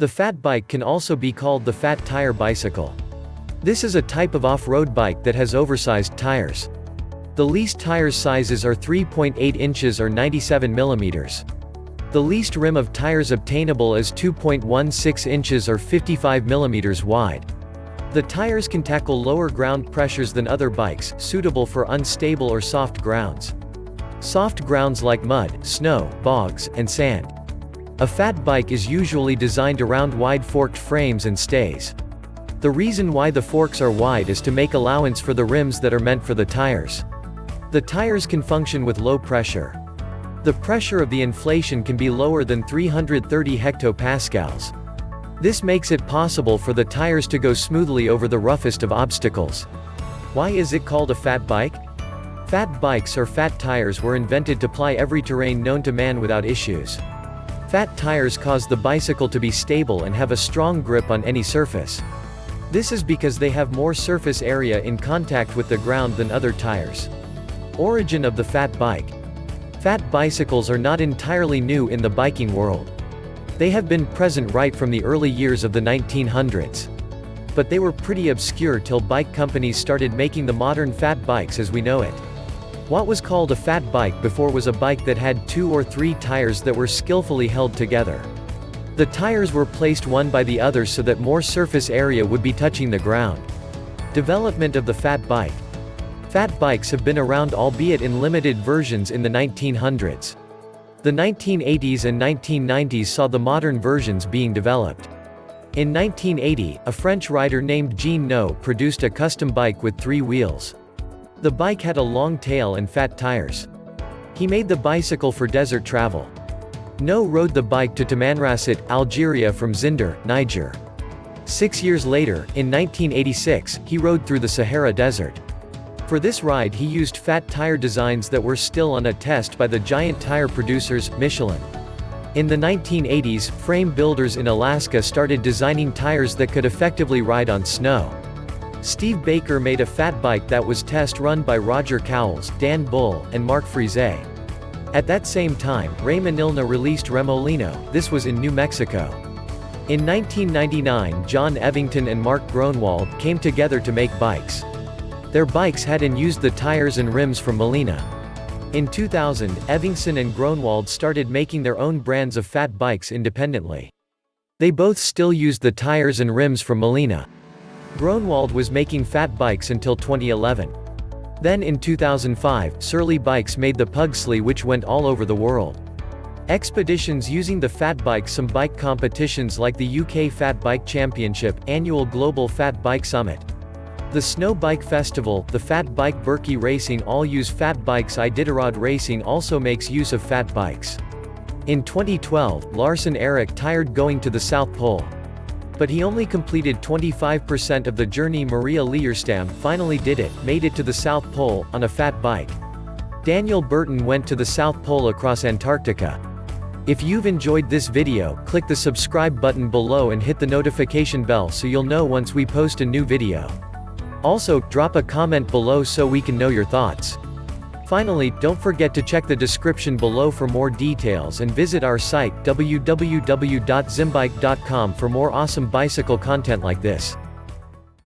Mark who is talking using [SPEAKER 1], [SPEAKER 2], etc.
[SPEAKER 1] The fat bike can also be called the fat tire bicycle. This is a type of off-road bike that has oversized tires. The least tire sizes are 3.8 inches or 97 millimeters. The least rim of tires obtainable is 2.16 inches or 55 millimeters wide. The tires can tackle lower ground pressures than other bikes, suitable for unstable or soft grounds. Soft grounds like mud, snow, bogs, and sand. A fat bike is usually designed around wide forked frames and stays. The reason why the forks are wide is to make allowance for the rims that are meant for the tires. The tires can function with low pressure. The pressure of the inflation can be lower than 330 hectopascals. This makes it possible for the tires to go smoothly over the roughest of obstacles. Why is it called a fat bike? Fat bikes or fat tires were invented to ply every terrain known to man without issues. Fat tires cause the bicycle to be stable and have a strong grip on any surface. This is because they have more surface area in contact with the ground than other tires. Origin of the fat bike. Fat bicycles are not entirely new in the biking world. They have been present right from the early years of the 1900s. But they were pretty obscure till bike companies started making the modern fat bikes as we know it. What was called a fat bike before was a bike that had 2 or 3 tires that were skillfully held together. The tires were placed one by the other so that more surface area would be touching the ground. Development of the fat bike. Fat bikes have been around, albeit in limited versions, in the 1900s. The 1980s and 1990s saw the modern versions being developed. In 1980, a French rider named Jean Nau produced a custom bike with 3 wheels. The bike had a long tail and fat tires. He made the bicycle for desert travel. Nau rode the bike to Tamanrasset, Algeria from Zinder, Niger. 6 years later, in 1986, he rode through the Sahara Desert. For this ride he used fat tire designs that were still on a test by the giant tire producers, Michelin. In the 1980s, frame builders in Alaska started designing tires that could effectively ride on snow. Steve Baker made a fat bike that was test run by Roger Cowles, Dan Bull, and Mark Frise. At that same time, Ray Manilna released Remolino. This was in New Mexico. In 1999, John Evington and Mark Gronwald came together to make bikes. Their bikes had and used the tires and rims from Molina. In 2000, Evington and Gronwald started making their own brands of fat bikes independently. They both still used the tires and rims from Molina. Gronwald was making fat bikes until 2011. Then in 2005, Surly Bikes made the Pugsley, which went all over the world. Expeditions using the fat bike. Some bike competitions like the UK Fat Bike Championship, annual Global Fat Bike Summit, the Snow Bike Festival, the Fat Bike Birkie Racing all use fat bikes. Iditarod Racing also makes use of fat bikes. In 2012, Larson Eric tired going to the South Pole. But he only completed 25% of the journey. Maria Leierstam finally did it, made it to the South Pole, on a fat bike. Daniel Burton went to the South Pole across Antarctica. If you've enjoyed this video, click the subscribe button below and hit the notification bell so you'll know once we post a new video. Also, drop a comment below so we can know your thoughts. Finally, don't forget to check the description below for more details and visit our site www.zimbike.com for more awesome bicycle content like this.